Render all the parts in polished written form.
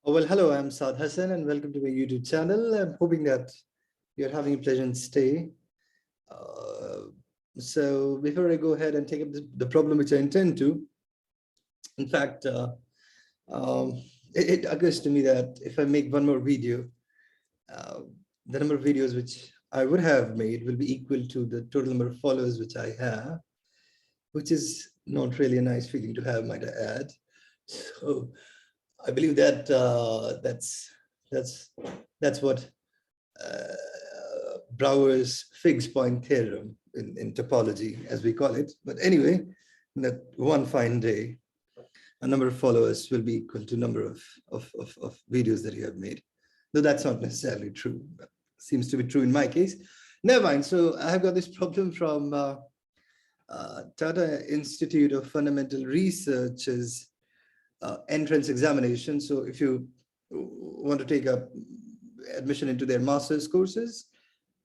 Oh, well, hello, I'm Saad Hassan and welcome to my YouTube channel. I'm hoping that you're having a pleasant stay. Uh, so before I go ahead and take up the problem which I intend to, in fact, um, it occurs to me that if I make one more video, uh, the number of videos which I would have made will be equal to the total number of followers which I have, which is not really a nice feeling to have, might I add. So I believe that that's what Brouwer's fixed point theorem in topology, as we call it. But anyway, that one fine day, a number of followers will be equal to number of videos that you have made. Though that's not necessarily true, but seems to be true in my case. Never mind. So I have got this problem from Tata Institute of Fundamental Research's entrance examination. So if you want to take up admission into their master's courses,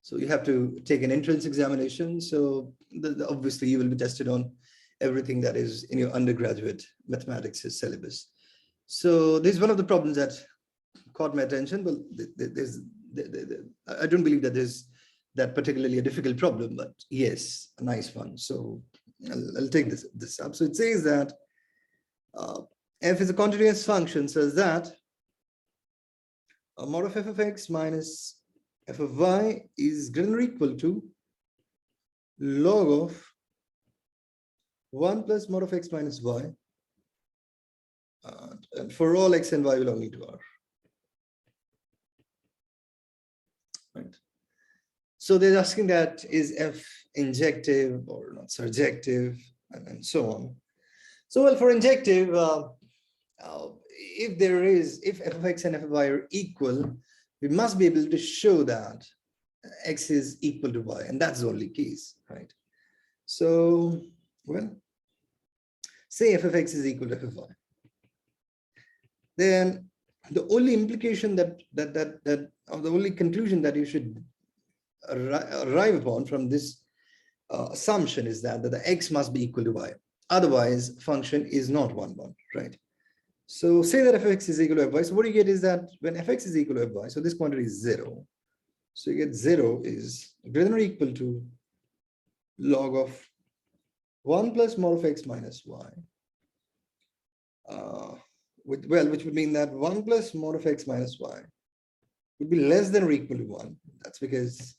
so you have to take an entrance examination. So obviously you will be tested on everything that is in your undergraduate mathematics syllabus. So this is one of the problems that caught my attention. Well, I don't believe that there's that particularly a difficult problem, but yes, a nice one. So I'll take this up. So it says that f is a continuous function such that mod of f of x minus f of y is greater than or equal to log of 1 plus mod of x minus y, and for all x and y belonging to R. Right. So they're asking that is f injective or not surjective, and so on. So well, for injective, if f of x and f of y are equal, we must be able to show that x is equal to y, and that's the only case, right? So, well, say f of x is equal to f of y. Then the only implication or the only conclusion that you should arrive upon from this assumption is that the x must be equal to y. Otherwise, function is not one, right? So say that f of x is equal to fy. So what you get is that when fx is equal to fy, so this quantity is 0. So you get 0 is greater than or equal to log of 1 plus mod of x minus y. Which would mean that 1 plus mod of x minus y would be less than or equal to 1. That's because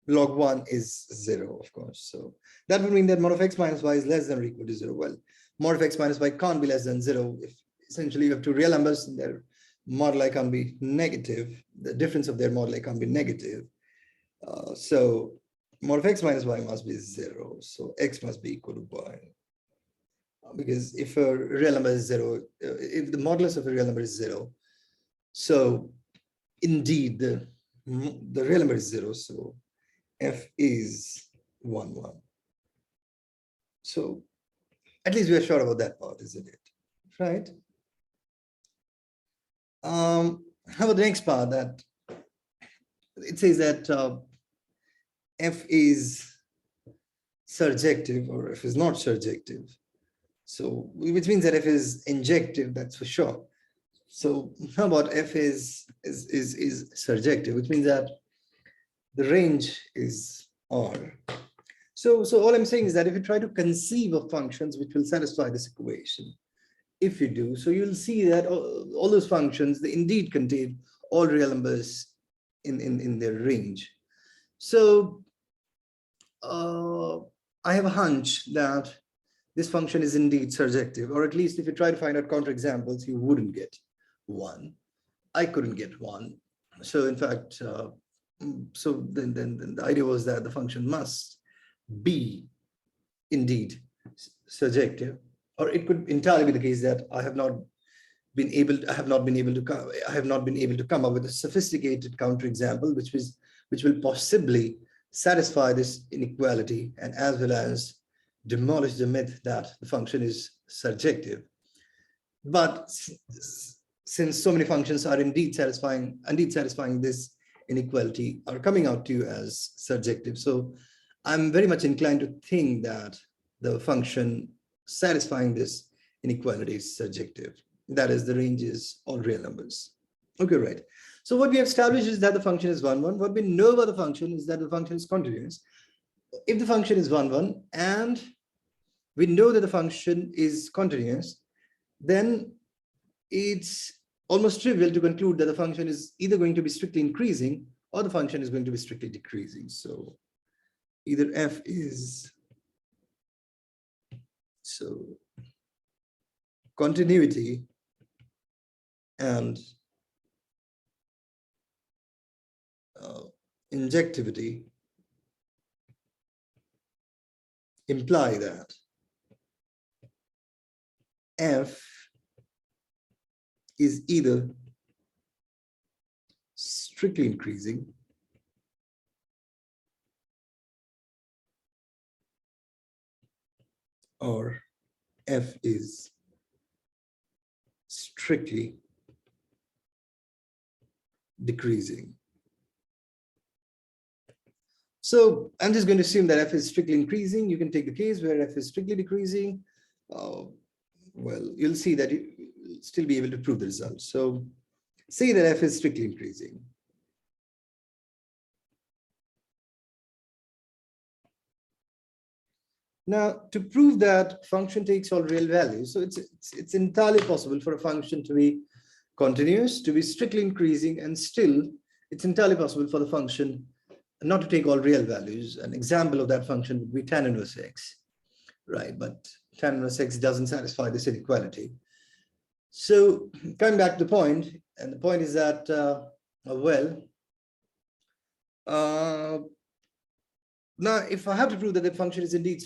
log 1 is 0, of course. So that would mean that mod of x minus y is less than or equal to 0. Well, mod of x minus y can't be less than 0 if essentially you have two real numbers and their moduli can't be negative. The difference of their moduli can't be negative. So mod of x minus y must be 0. So x must be equal to y. Because if a real number is 0, if the modulus of a real number is 0, so indeed the real number is 0. So f is 1, 1. So at least we are sure about that part, isn't it? Right? How about the next part? That it says that f is surjective or f is not surjective. So which means that f is injective, that's for sure. So how about f is surjective, which means that the range is R. So all I'm saying is that if you try to conceive of functions which will satisfy this equation, if you do, so you'll see that all those functions, they indeed contain all real numbers in their range. So I have a hunch that this function is indeed surjective, or at least if you try to find out counterexamples, you wouldn't get one. I couldn't get one. So in fact, so then the idea was that the function must be indeed surjective, or it could entirely be the case that I have not been able to come up with a sophisticated counterexample which will possibly satisfy this inequality and as well as demolish the myth that the function is surjective. But since so many functions are indeed satisfying this inequality, are coming out to you as surjective, so I'm very much inclined to think that the function satisfying this inequality is surjective. That is, the range is all real numbers. Okay, right. So what we have established is that the function is 1, 1. What we know about the function is that the function is continuous. If the function is 1, 1, and we know that the function is continuous, then it's almost trivial to conclude that the function is either going to be strictly increasing or the function is going to be strictly decreasing. So either f is, so continuity and injectivity imply that f is either strictly increasing or f is strictly decreasing. So I'm just going to assume that f is strictly increasing. You can take the case where f is strictly decreasing. Well, you'll see that you'll still be able to prove the result. So say that f is strictly increasing. Now, to prove that function takes all real values, so it's entirely possible for a function to be continuous, to be strictly increasing, and still it's entirely possible for the function not to take all real values. An example of that function would be tan inverse x, right? But tan inverse x doesn't satisfy this inequality. So coming back to the point, and the point is that, now, if I have to prove that the function is indeed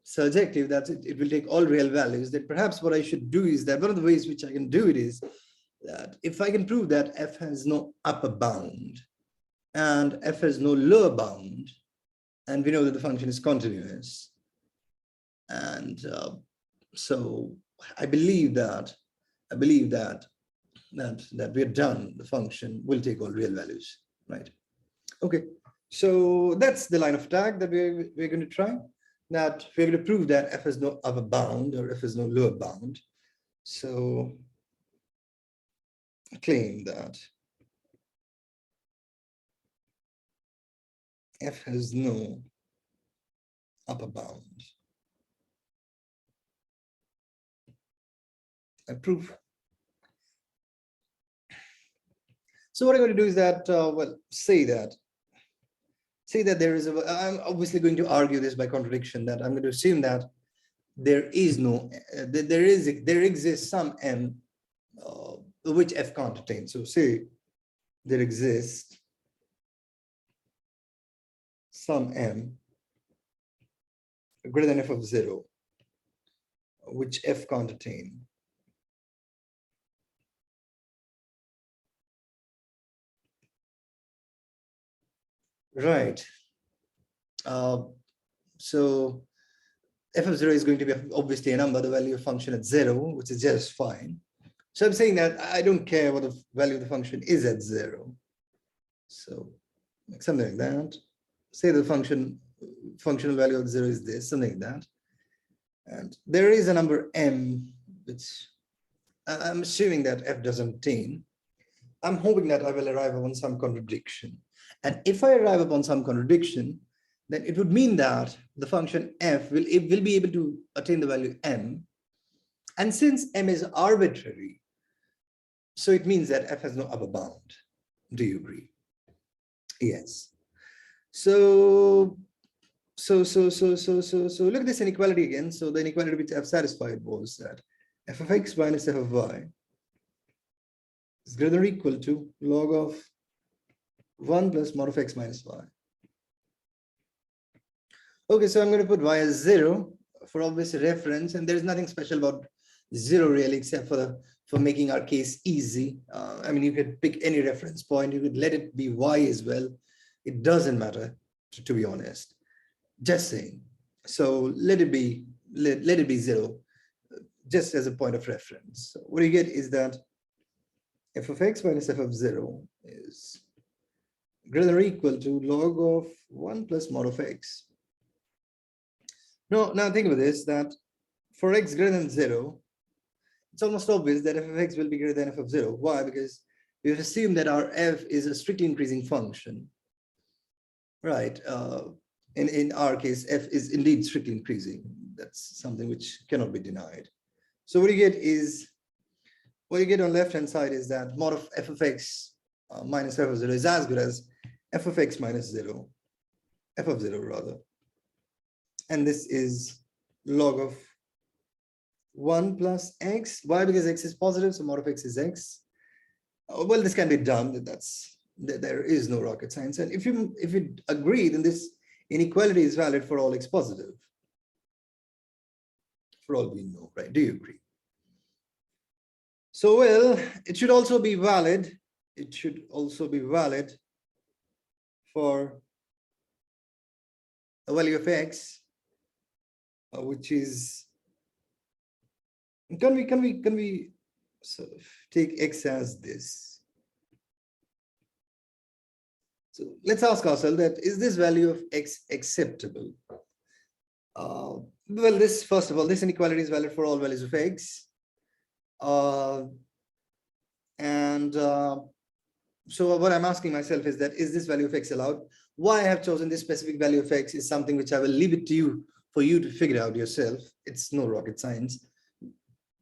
surjective, that it will take all real values, then perhaps what I should do is that one of the ways which I can do it is that if I can prove that f has no upper bound and f has no lower bound, and we know that the function is continuous, and so I believe that we're done. The function will take all real values, right? Okay, so that's the line of attack that we're going to try. That we're going to prove that f has no upper bound or f has no lower bound. So I claim that f has no upper bound. I prove. So what I'm going to do is that, well, say that there is I'm obviously going to argue this by contradiction, that I'm going to assume that there is no, there exists some m which f can't attain. So say there exists some m greater than f of 0, which f can't attain. Right. So f of 0 is going to be obviously a number, the value of function at 0, which is just fine. So I'm saying that I don't care what the value of the function is at 0. So like something like that. Say the functional value of 0 is this, something like that. And there is a number m, which I'm assuming that f doesn't attain. I'm hoping that I will arrive upon some contradiction. And if I arrive upon some contradiction, then it would mean that the function f will be able to attain the value m. And since m is arbitrary, so it means that f has no upper bound. Do you agree? Yes. So look at this inequality again. So the inequality which I've satisfied was that f of x minus f of y is greater than or equal to log of 1 plus mod of x minus y. Okay, so I'm going to put y as 0 for obvious reference, and there is nothing special about 0 really, except for making our case easy. I mean, you could pick any reference point, you could let it be y as well. It doesn't matter, to be honest. Just saying. So let it be 0, just as a point of reference. So what you get is that f of x minus f of 0 is greater than or equal to log of 1 plus mod of x. Now think about this, that for x greater than 0, it's almost obvious that f of x will be greater than f of 0. Why? Because we've assumed that our f is a strictly increasing function, right? In our case, f is indeed strictly increasing. That's something which cannot be denied. So what you get is, what you get on left-hand side is that mod of f of x minus f of 0 is as good as f of x minus 0, f of 0 rather. And this is log of 1 plus x. Why? Because x is positive, so mod of x is x. Well, this can be done. There is no rocket science. And if you agree, then this inequality is valid for all x positive. For all we know, right? Do you agree? So, well, it should also be valid. It should also be valid for a value of x, which is, can we sort of take x as this? So let's ask ourselves that, is this value of x acceptable? Well, this, first of all, this inequality is valid for all values of x. So what I'm asking myself is that, is this value of x allowed? Why I have chosen this specific value of x is something which I will leave it to you, for you to figure out yourself. It's no rocket science.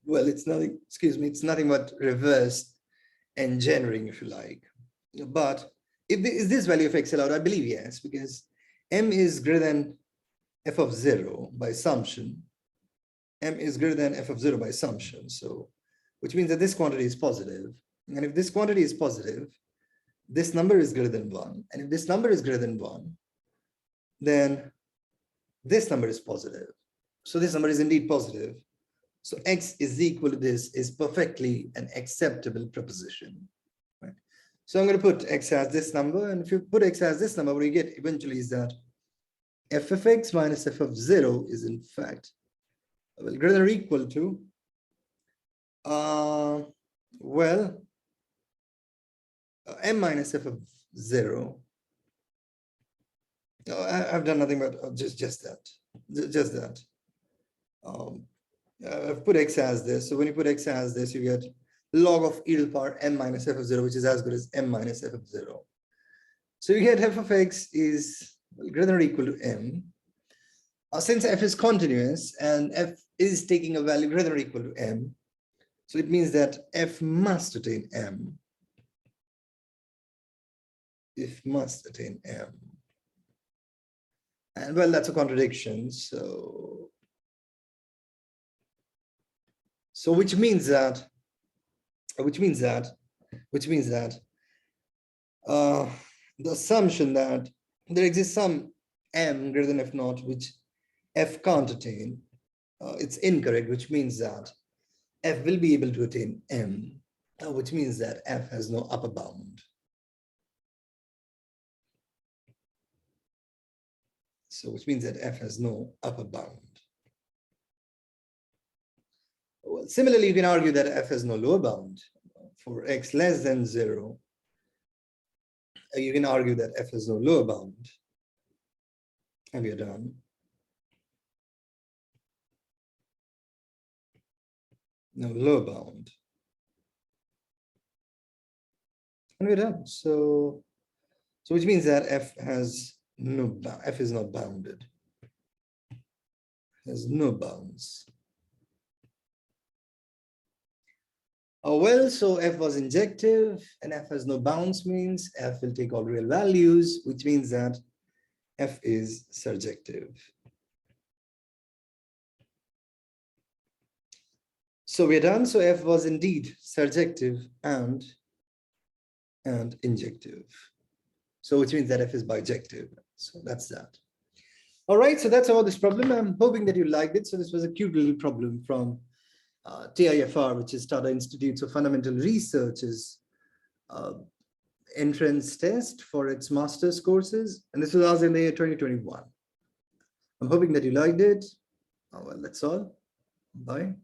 Well, it's nothing, excuse me, it's nothing but reverse engineering, if you like. But is this value of x allowed? I believe yes, because m is greater than f of 0 by assumption. M is greater than f of 0 by assumption. So, which means that this quantity is positive. And if this quantity is positive, this number is greater than 1. And if this number is greater than 1, then this number is positive. So this number is indeed positive. So x is equal to this is perfectly an acceptable proposition. Right? So I'm going to put x as this number. And if you put x as this number, what you get eventually is that f of x minus f of 0 is in fact, well, greater than or equal to, m minus f of 0. I've done nothing but just that. I've put x as this. So when you put x as this, you get log of e to the power m minus f of 0, which is as good as m minus f of 0. So you get f of x is greater than or equal to m. Since f is continuous and f is taking a value greater than or equal to m, so it means that f must attain m. If must attain m. And well, that's a contradiction. So which means that the assumption that there exists some m greater than f naught, which f can't attain, it's incorrect, which means that f will be able to attain m, which means that f has no upper bound. So which means that f has no upper bound. Well, similarly, you can argue that f has no lower bound. For x less than 0, you can argue that f has no lower bound. And we are done. No lower bound. And we're done. So which means that f has no, f is not bounded. Has no bounds. Well, so f was injective and f has no bounds means f will take all real values, which means that f is surjective. So we're done. So f was indeed surjective and injective. So which means that f is bijective. So that's that. All right, so that's all this problem. I'm hoping that you liked it. So this was a cute little problem from TIFR, which is Tata Institutes of Fundamental Research's entrance test for its master's courses. And this was asked in the year 2021. I'm hoping that you liked it. Well, that's all. Bye.